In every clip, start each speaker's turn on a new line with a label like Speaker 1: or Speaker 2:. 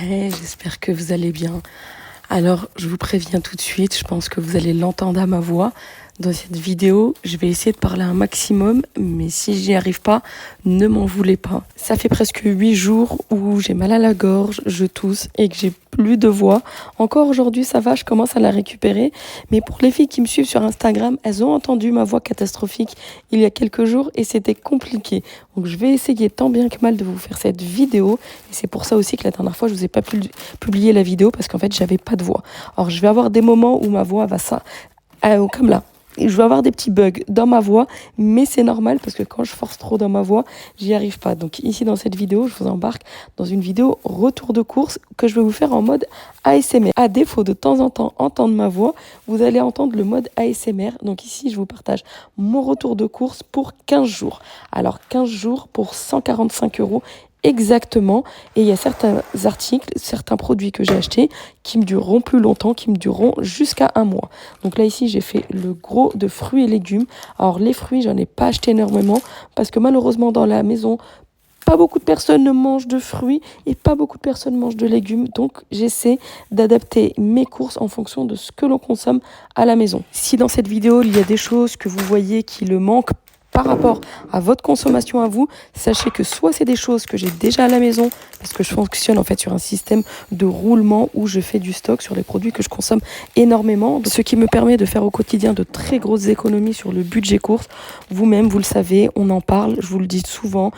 Speaker 1: Hey, j'espère que vous allez bien. Alors, je vous préviens tout de suite, je pense que vous allez l'entendre à ma voix. Dans cette vidéo, je vais essayer de parler un maximum, mais si j'y arrive pas, ne m'en voulez pas. Ça fait presque 8 jours où j'ai mal à la gorge, je tousse et que j'ai plus de voix. Encore aujourd'hui, ça va, je commence à la récupérer. Mais pour les filles qui me suivent sur Instagram, elles ont entendu ma voix catastrophique il y a quelques jours et c'était compliqué. Donc je vais essayer tant bien que mal de vous faire cette vidéo. Et c'est pour ça aussi que la dernière fois, je vous ai pas pu publier la vidéo parce qu'en fait, j'avais pas de voix. Alors je vais avoir des moments où ma voix va ça, comme là. Je vais avoir des petits bugs dans ma voix, mais c'est normal parce que quand je force trop dans ma voix, j'y arrive pas. Donc ici dans cette vidéo, je vous embarque dans une vidéo retour de course que je vais vous faire en mode ASMR. À défaut de temps en temps entendre ma voix, vous allez entendre le mode ASMR. Donc ici, je vous partage mon retour de course pour 15 jours. Alors 15 jours pour 145 € exactement. Et il y a certains articles, certains produits que j'ai achetés qui me dureront plus longtemps, qui me dureront jusqu'à un mois. Donc là ici j'ai fait le gros de fruits et légumes. Alors les fruits j'en ai pas acheté énormément parce que malheureusement dans la maison pas beaucoup de personnes ne mangent de fruits et pas beaucoup de personnes mangent de légumes. Donc j'essaie d'adapter mes courses en fonction de ce que l'on consomme à la maison. Si dans cette vidéo il y a des choses que vous voyez qui le manquent par rapport à votre consommation à vous, sachez que soit c'est des choses que j'ai déjà à la maison, parce que je fonctionne en fait sur un système de roulement où je fais du stock sur les produits que je consomme énormément, ce qui me permet de faire au quotidien de très grosses économies sur le budget course. Vous-même, vous le savez, on en parle, je vous le dis souvent,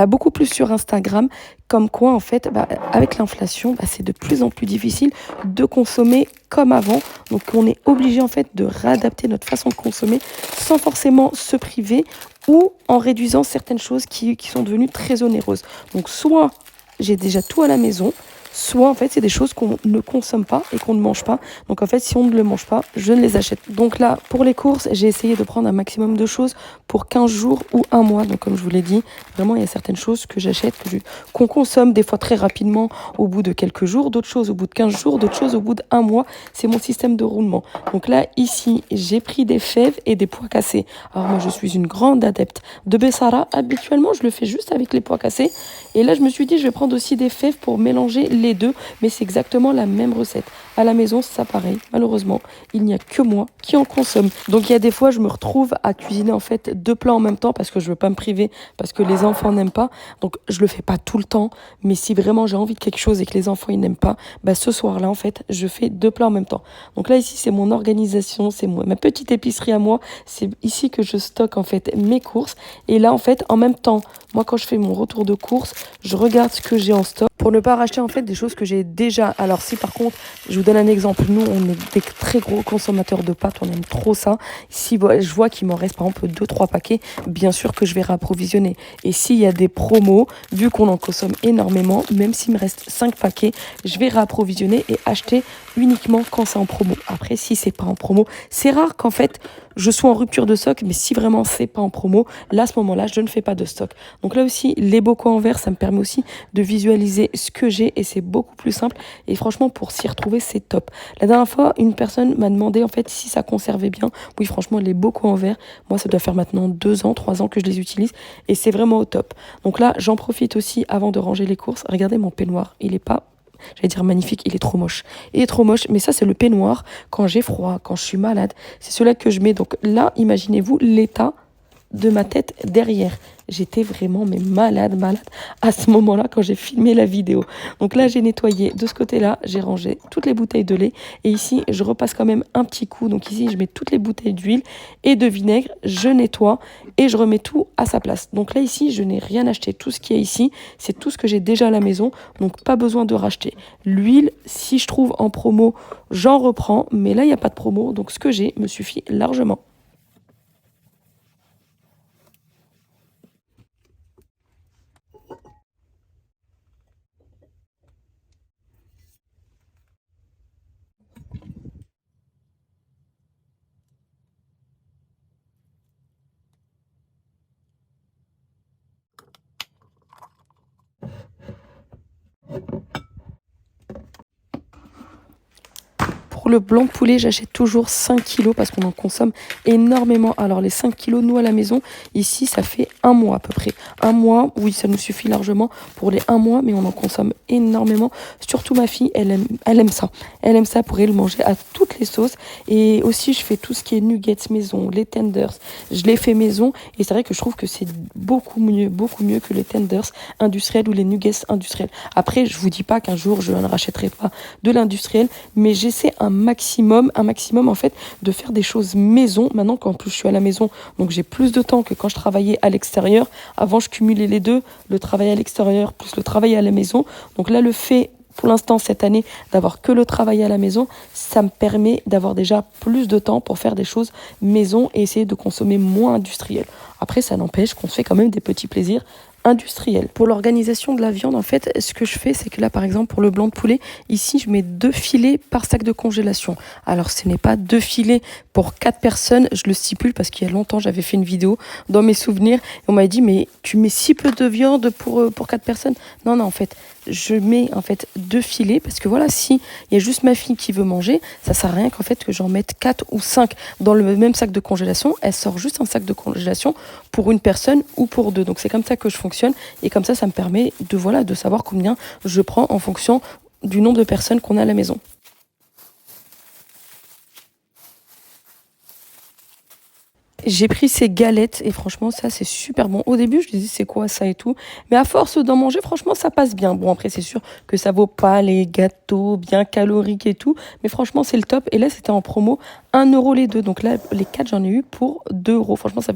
Speaker 1: beaucoup plus sur Instagram, comme quoi en fait, avec l'inflation, c'est de plus en plus difficile de consommer comme avant. Donc on est obligé en fait de réadapter notre façon de consommer sans forcément se priver ou en réduisant certaines choses qui sont devenues très onéreuses. Donc soit j'ai déjà tout à la maison, soit en fait c'est des choses qu'on ne consomme pas et qu'on ne mange pas. Donc en fait si on ne le mange pas, je ne les achète. Donc là pour les courses, j'ai essayé de prendre un maximum de choses pour 15 jours ou un mois. Donc comme je vous l'ai dit, vraiment il y a certaines choses que j'achète, qu'on consomme des fois très rapidement au bout de quelques jours, d'autres choses au bout de 15 jours, d'autres choses au bout d'un mois. C'est mon système de roulement. Donc là ici j'ai pris des fèves et des pois cassés. Alors moi je suis une grande adepte de Bessara. Habituellement je le fais juste avec les pois cassés. Et là je me suis dit je vais prendre aussi des fèves pour mélanger les deux, mais c'est exactement la même recette. À la maison, ça pareil. Malheureusement, il n'y a que moi qui en consomme. Donc il y a des fois, je me retrouve à cuisiner en fait 2 plats en même temps parce que je veux pas me priver, parce que les enfants n'aiment pas. Donc je le fais pas tout le temps, mais si vraiment j'ai envie de quelque chose et que les enfants ils n'aiment pas, ce soir-là en fait, je fais 2 plats en même temps. Donc là ici, c'est mon organisation, c'est ma petite épicerie à moi. C'est ici que je stocke en fait mes courses. Et là en fait, en même temps, moi quand je fais mon retour de course, je regarde ce que j'ai en stock pour ne pas racheter en fait des choses que j'ai déjà. Alors si par contre, je vous donne un exemple, nous on est des très gros consommateurs de pâtes, on aime trop ça. Si je vois qu'il m'en reste par exemple 2-3 paquets, bien sûr que je vais réapprovisionner. Et s'il y a des promos, vu qu'on en consomme énormément, même s'il me reste 5 paquets, je vais réapprovisionner et acheter uniquement quand c'est en promo. Après si c'est pas en promo, c'est rare qu'en fait je sois en rupture de stock, mais si vraiment c'est pas en promo, là à ce moment-là je ne fais pas de stock. Donc là aussi les bocaux en verre, ça me permet aussi de visualiser ce que j'ai et c'est beaucoup plus simple. Et franchement pour s'y retrouver c'est top. La dernière fois une personne m'a demandé en fait si ça conservait bien. Oui franchement les bocaux en verre, moi ça doit faire maintenant 2 ans, 3 ans que je les utilise et c'est vraiment au top. Donc là j'en profite aussi avant de ranger les courses. Regardez mon peignoir, il est pas, j'allais dire magnifique, il est trop moche. Il est trop moche, mais ça c'est le peignoir quand j'ai froid, quand je suis malade. C'est celui-là que je mets. Donc là, imaginez-vous l'état de ma tête derrière. J'étais vraiment malade à ce moment-là quand j'ai filmé la vidéo. Donc là, j'ai nettoyé de ce côté-là, j'ai rangé toutes les bouteilles de lait. Et ici, je repasse quand même un petit coup. Donc ici, je mets toutes les bouteilles d'huile et de vinaigre, je nettoie et je remets tout à sa place. Donc là, ici, je n'ai rien acheté. Tout ce qui est ici, c'est tout ce que j'ai déjà à la maison. Donc pas besoin de racheter. L'huile, si je trouve en promo, j'en reprends. Mais là, il n'y a pas de promo. Donc ce que j'ai me suffit largement. Pour le blanc de poulet, j'achète toujours 5 kilos parce qu'on en consomme énormément. Alors les 5 kilos, nous à la maison, ici, ça fait un mois à peu près. un mois, oui, ça nous suffit largement pour les un mois, mais on en consomme énormément. Surtout ma fille, elle aime ça. Elle aime ça pour elle manger à toutes les sauces. Et aussi, je fais tout ce qui est nuggets maison, les tenders. Je les fais maison et c'est vrai que je trouve que c'est beaucoup mieux que les tenders industriels ou les nuggets industriels. Après, je vous dis pas qu'un jour je ne rachèterai pas de l'industriel, mais j'essaie un maximum en fait de faire des choses maison. Maintenant qu'en plus je suis à la maison, donc j'ai plus de temps que quand je travaillais à l'extérieur. Avant, je cumulais les deux, le travail à l'extérieur plus le travail à la maison. Donc là, le fait pour l'instant, cette année, d'avoir que le travail à la maison, ça me permet d'avoir déjà plus de temps pour faire des choses maison et essayer de consommer moins industriel. Après, ça n'empêche qu'on se fait quand même des petits plaisirs industriels. Pour l'organisation de la viande, en fait, ce que je fais, c'est que là, par exemple, pour le blanc de poulet, ici, je mets 2 filets par sac de congélation. Alors, ce n'est pas 2 filets pour 4 personnes, je le stipule parce qu'il y a longtemps, j'avais fait une vidéo dans mes souvenirs et on m'a dit, mais tu mets si peu de viande pour 4 personnes? Non, en fait, je mets en fait 2 filets parce que voilà, si il y a juste ma fille qui veut manger, ça sert à rien qu'en fait que j'en mette 4 ou 5 dans le même sac de congélation. Elle sort juste un sac de congélation pour une personne ou pour deux. Donc c'est comme ça que je fonctionne et comme ça me permet de savoir combien je prends en fonction du nombre de personnes qu'on a à la maison. J'ai pris ces galettes et franchement ça c'est super bon. Au début je disais c'est quoi ça et tout, mais à force d'en manger franchement ça passe bien. Bon après c'est sûr que ça vaut pas les gâteaux bien caloriques et tout, mais franchement c'est le top. Et là c'était en promo 1 € les deux, donc là les 4 j'en ai eu pour 2 €. Franchement ça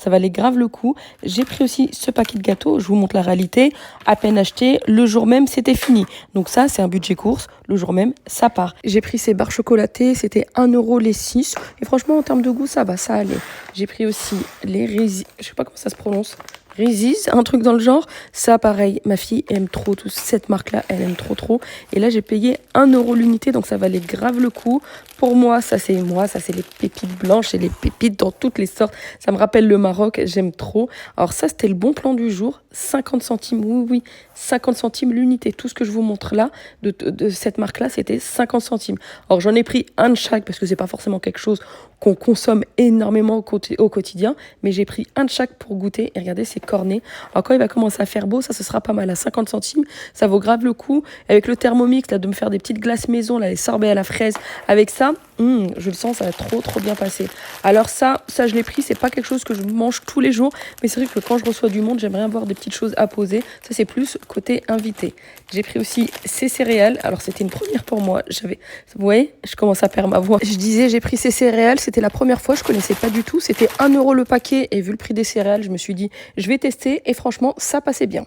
Speaker 1: valait grave le coup. J'ai pris aussi ce paquet de gâteaux, je vous montre la réalité, à peine acheté, le jour même c'était fini. Donc ça c'est un budget course, le jour même ça part. J'ai pris ces barres chocolatées, c'était 1 € les 6 et franchement en termes de goût ça va, ça allait. J'ai pris aussi les Reese's, je sais pas comment ça se prononce, Reese's, un truc dans le genre. Ça, pareil, ma fille aime trop cette marque-là, elle aime trop. Et là, j'ai payé 1 € l'unité, donc ça valait grave le coup. Pour moi, ça c'est les pépites blanches et les pépites dans toutes les sortes. Ça me rappelle le Maroc, j'aime trop. Alors ça, c'était le bon plan du jour, 50 centimes, oui, 50 centimes l'unité. Tout ce que je vous montre là, de cette marque-là, c'était 50 centimes. Alors j'en ai pris un de chaque, parce que c'est pas forcément quelque chose qu'on consomme énormément au quotidien, mais j'ai pris un de chaque pour goûter. Et regardez, c'est cornet. Alors quand il va commencer à faire beau, ça ce sera pas mal à 50 centimes. Ça vaut grave le coup. Avec le Thermomix, là, de me faire des petites glaces maison, là, les sorbets à la fraise, avec ça, je le sens, ça va trop bien passer. Alors ça je l'ai pris, c'est pas quelque chose que je mange tous les jours, mais c'est vrai que quand je reçois du monde, j'aimerais avoir des petites choses à poser. Ça c'est plus côté invité. J'ai pris aussi ces céréales. Alors c'était une première pour moi. Vous voyez, je commence à perdre ma voix. Je disais, j'ai pris ces céréales, c'était la première fois, je connaissais pas du tout. C'était 1 € le paquet et vu le prix des céréales, je me suis dit, je vais tester et franchement, ça passait bien.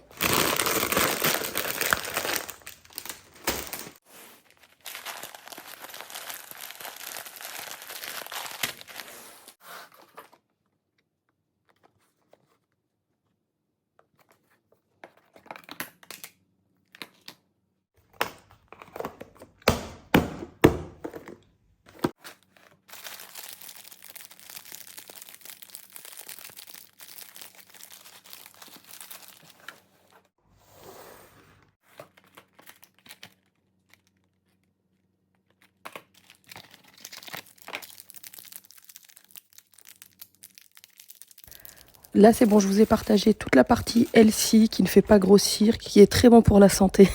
Speaker 1: Là, c'est bon, je vous ai partagé toute la partie healthy qui ne fait pas grossir, qui est très bon pour la santé.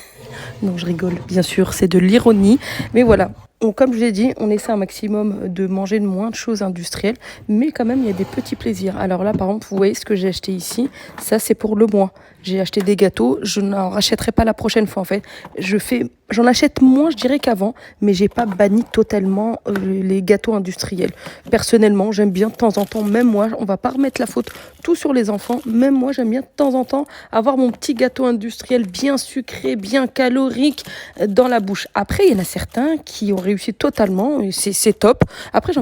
Speaker 1: Non, je rigole, bien sûr, c'est de l'ironie. Mais voilà, comme je l'ai dit, on essaie un maximum de manger de moins de choses industrielles, mais quand même, il y a des petits plaisirs. Alors là, par exemple, vous voyez ce que j'ai acheté ici, ça c'est pour le mois. J'ai acheté des gâteaux, je n'en rachèterai pas la prochaine fois en fait. J'en achète moins, je dirais qu'avant, mais j'ai pas banni totalement les gâteaux industriels. Personnellement, j'aime bien de temps en temps, même moi, on va pas remettre la faute tout sur les enfants, même moi, j'aime bien de temps en temps avoir mon petit gâteau industriel bien sucré, bien calorique dans la bouche. Après, il y en a certains qui ont réussi totalement, et c'est top. Après, j'ai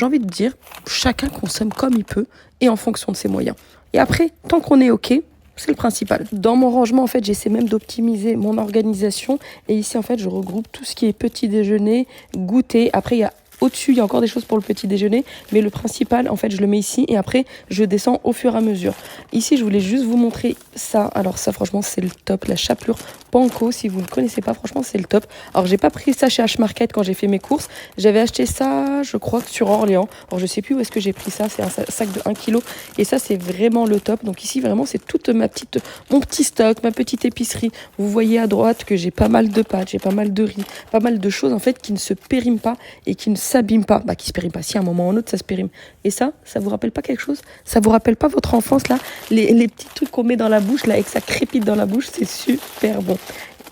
Speaker 1: envie de dire, chacun consomme comme il peut et en fonction de ses moyens. Et après, tant qu'on est OK, c'est le principal. Dans mon rangement, en fait, j'essaie même d'optimiser mon organisation. Et ici, en fait, je regroupe tout ce qui est petit déjeuner, goûter. Après, au-dessus, il y a encore des choses pour le petit déjeuner. Mais le principal, en fait, je le mets ici. Et après, je descends au fur et à mesure. Ici, je voulais juste vous montrer ça. Alors ça, franchement, c'est le top. La chapelure Panko. Si vous ne connaissez pas, franchement, c'est le top. Alors, j'ai pas pris ça chez H-Market quand j'ai fait mes courses. J'avais acheté ça, je crois, sur Orléans. Alors, je sais plus où est-ce que j'ai pris ça. C'est un sac de 1 kg. Et ça, c'est vraiment le top. Donc, ici, vraiment, c'est toute mon petit stock, ma petite épicerie. Vous voyez à droite que j'ai pas mal de pâtes, j'ai pas mal de riz, pas mal de choses, en fait, qui ne se périment pas et qui ne s'abîment pas. Bah, qui se périment pas. Si, à un moment ou à un autre, ça se périme. Et ça vous rappelle pas quelque chose? Ça vous rappelle pas votre enfance, là? Les petits trucs qu'on met dans la bouche, là, et que ça crépite dans la bouche, c'est super bon.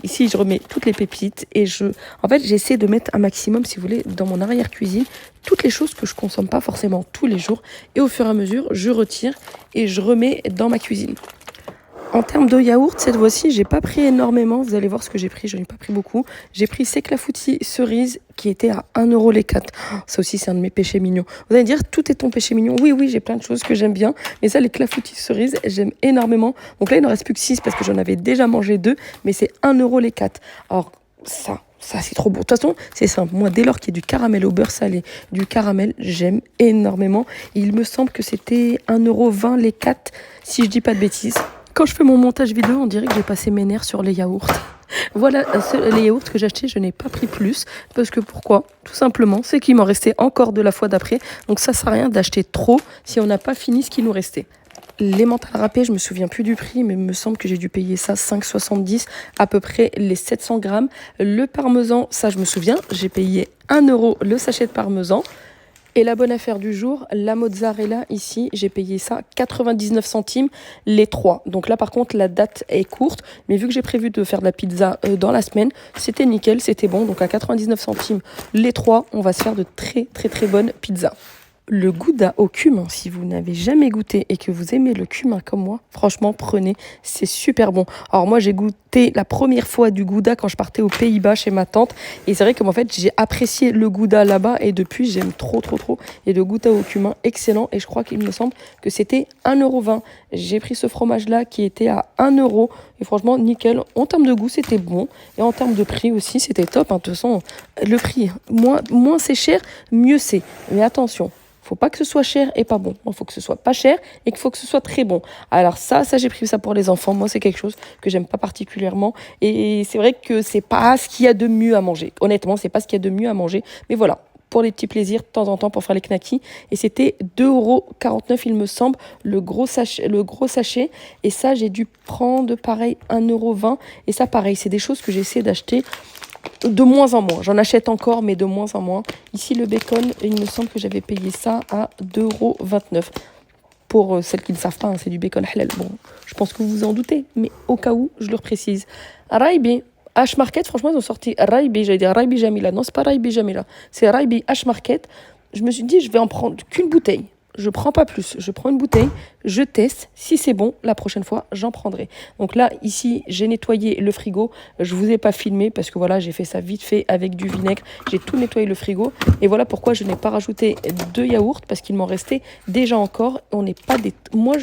Speaker 1: Ici, je remets toutes les pépites et en fait, j'essaie de mettre un maximum, si vous voulez, dans mon arrière-cuisine, toutes les choses que je consomme pas forcément tous les jours. Et au fur et à mesure, je retire et je remets dans ma cuisine. En termes de yaourt, cette fois-ci, j'ai pas pris énormément. Vous allez voir ce que j'ai pris, je n'ai pas pris beaucoup. J'ai pris ces clafoutis cerises qui étaient à 1 euro les 4. Ça aussi, c'est un de mes péchés mignons. Vous allez dire, tout est ton péché mignon. Oui, j'ai plein de choses que j'aime bien. Mais ça, les clafoutis cerises, j'aime énormément. Donc là, il ne reste plus que 6 parce que j'en avais déjà mangé 2. Mais c'est 1 euro les 4. Alors, ça c'est trop beau. De toute façon, c'est simple. Moi, dès lors qu'il y a du caramel au beurre salé, du caramel, j'aime énormément. Il me semble que c'était 1,20 € les 4, si je dis pas de bêtises. Quand je fais mon montage vidéo, on dirait que j'ai passé mes nerfs sur les yaourts. Voilà, les yaourts que j'ai achetés, je n'ai pas pris plus. Parce que pourquoi? Tout simplement, c'est qu'il m'en restait encore de la fois d'après. Donc ça sert à rien d'acheter trop si on n'a pas fini ce qui nous restait. Les mentales râpées, je me souviens plus du prix, mais il me semble que j'ai dû payer ça 5,70, à peu près les 700 grammes. Le parmesan, ça je me souviens, j'ai payé 1 € le sachet de parmesan. Et la bonne affaire du jour, la mozzarella ici, j'ai payé ça 99 centimes les 3. Donc là par contre la date est courte, mais vu que j'ai prévu de faire de la pizza dans la semaine, c'était nickel, c'était bon. Donc à 99 centimes les 3, on va se faire de très très très bonnes pizzas. Le gouda au cumin, si vous n'avez jamais goûté et que vous aimez le cumin comme moi, franchement, prenez, c'est super bon. Alors moi, j'ai goûté la première fois du gouda quand je partais aux Pays-Bas chez ma tante. Et c'est vrai que en fait, j'ai apprécié le gouda là-bas et depuis, j'aime trop. Et le gouda au cumin, excellent. Et je crois qu'il me semble que c'était 1,20 €. J'ai pris ce fromage-là qui était à 1 € et franchement, nickel. En termes de goût, c'était bon. Et en termes de prix aussi, c'était top. De toute façon, le prix, moins c'est cher, mieux c'est. Mais attention. Faut pas que ce soit cher et pas bon. Il faut que ce soit pas cher et qu'il faut que ce soit très bon. Alors ça j'ai pris ça pour les enfants. Moi, c'est quelque chose que j'aime pas particulièrement. Et c'est vrai que c'est pas ce qu'il y a de mieux à manger. Honnêtement, c'est pas ce qu'il y a de mieux à manger. Mais voilà, pour les petits plaisirs, de temps en temps, pour faire les knackis. Et c'était 2,49 €, il me semble, le gros sachet. Et ça, j'ai dû prendre, pareil, 1,20 €. Et ça, pareil, c'est des choses que j'essaie d'acheter de moins en moins. J'en achète encore, mais de moins en moins. Ici, le bacon, il me semble que j'avais payé ça à 2,29 €. Pour celles qui ne savent pas, c'est du bacon halal. Bon, je pense que vous vous en doutez, mais au cas où, je le précise. Raibi, H-Market, franchement, ils ont sorti Raibi. J'allais dire Raibi Jamila. Non, c'est pas Raibi Jamila. C'est Raibi H-Market. Je me suis dit, je vais en prendre qu'une bouteille. Je prends pas plus, je prends une bouteille, je teste, si c'est bon, la prochaine fois, j'en prendrai. Donc là, ici, j'ai nettoyé le frigo, je vous ai pas filmé parce que voilà, j'ai fait ça vite fait avec du vinaigre, j'ai tout nettoyé le frigo et voilà pourquoi je n'ai pas rajouté de yaourt parce qu'il m'en restait déjà encore. On n'est pas des... Moi,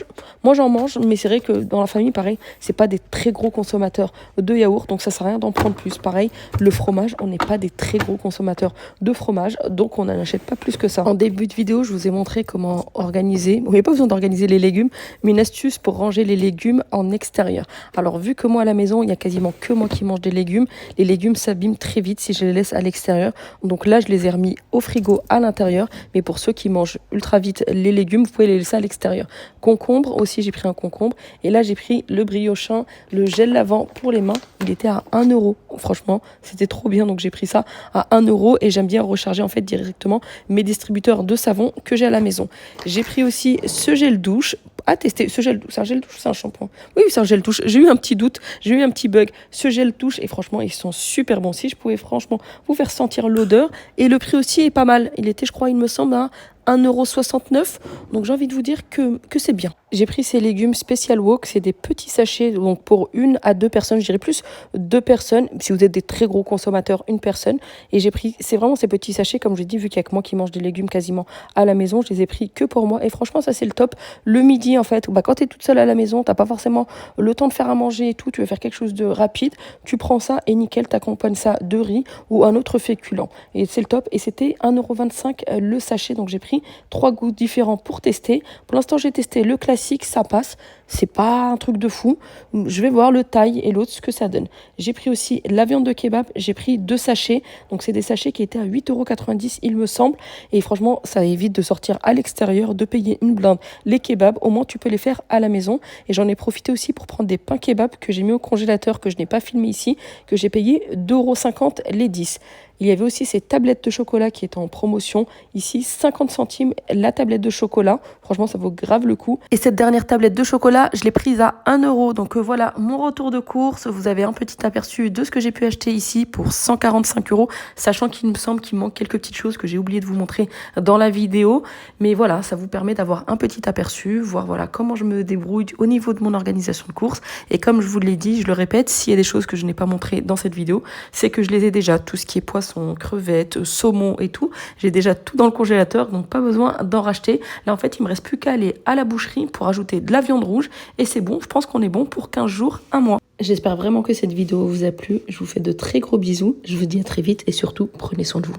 Speaker 1: j'en mange, mais c'est vrai que dans la famille, pareil, c'est pas des très gros consommateurs de yaourt, donc ça sert à rien d'en prendre plus. Pareil, le fromage, on n'est pas des très gros consommateurs de fromage, donc on n'en achète pas plus que ça. En début de vidéo, je vous ai montré comment organiser, vous n'avez pas besoin d'organiser les légumes, mais une astuce pour ranger les légumes en extérieur. Alors vu que moi à la maison, il y a quasiment que moi qui mange des légumes, les légumes s'abîment très vite si je les laisse à l'extérieur. Donc là, je les ai remis au frigo à l'intérieur, mais pour ceux qui mangent ultra vite les légumes, vous pouvez les laisser à l'extérieur. Concombre aussi, j'ai pris un concombre, et là j'ai pris le briochin, le gel lavant pour les mains, il était à 1 €. Franchement, c'était trop bien, donc j'ai pris ça à 1 € et j'aime bien recharger en fait directement mes distributeurs de savon que j'ai à la maison. J'ai pris aussi ce gel douche à tester. Ce gel douche, c'est un gel douche ou c'est un shampoing? Oui, c'est un gel douche. J'ai eu un petit doute, j'ai eu un petit bug. Ce gel douche, et franchement, ils sont super bons. Si je pouvais franchement vous faire sentir l'odeur. Et le prix aussi est pas mal. Il était, je crois, il me semble, à 1,69 €. Donc j'ai envie de vous dire que c'est bien. J'ai pris ces légumes Special Wok, c'est des petits sachets, donc pour 1 à 2 personnes, je dirais plus 2 personnes. Si vous êtes des très gros consommateurs, 1 personne. Et j'ai pris, c'est vraiment ces petits sachets, comme je l'ai dit, vu qu'il y a que moi qui mange des légumes quasiment à la maison, je les ai pris que pour moi. Et franchement, ça c'est le top. Le midi, en fait, quand tu es toute seule à la maison, t'as pas forcément le temps de faire à manger et tout, tu veux faire quelque chose de rapide, tu prends ça et nickel, t'accompagnes ça de riz ou un autre féculent. Et c'est le top. Et c'était 1,25 € le sachet, donc j'ai pris pris 3 goûts différents pour tester. Pour l'instant, j'ai testé le classique, ça passe. C'est pas un truc de fou. Je vais voir le thaï et l'autre, ce que ça donne. J'ai pris aussi la viande de kebab. J'ai pris 2 sachets. Donc, c'est des sachets qui étaient à 8,90 €, il me semble. Et franchement, ça évite de sortir à l'extérieur, de payer une blinde. Les kebabs, au moins, tu peux les faire à la maison. Et j'en ai profité aussi pour prendre des pains kebab que j'ai mis au congélateur, que je n'ai pas filmé ici, que j'ai payé 2,50 € les 10. Il y avait aussi ces tablettes de chocolat qui étaient en promotion. Ici, 50 centimes la tablette de chocolat. Franchement, ça vaut grave le coup. Et cette dernière tablette de chocolat, je l'ai prise à 1 €. Donc voilà, mon retour de course. Vous avez un petit aperçu de ce que j'ai pu acheter ici pour 145 €. Sachant qu'il me semble qu'il manque quelques petites choses que j'ai oublié de vous montrer dans la vidéo. Mais voilà, ça vous permet d'avoir un petit aperçu, voir voilà comment je me débrouille au niveau de mon organisation de course. Et comme je vous l'ai dit, je le répète, s'il y a des choses que je n'ai pas montrées dans cette vidéo, c'est que je les ai déjà. Tout ce qui est poisson, crevettes, saumon et tout. J'ai déjà tout dans le congélateur, donc pas besoin d'en racheter. Là, en fait, il me reste plus qu'à aller à la boucherie pour ajouter de la viande rouge. Et c'est bon, je pense qu'on est bon pour 15 jours, un mois. J'espère vraiment que cette vidéo vous a plu. Je vous fais de très gros bisous. Je vous dis à très vite et surtout, prenez soin de vous.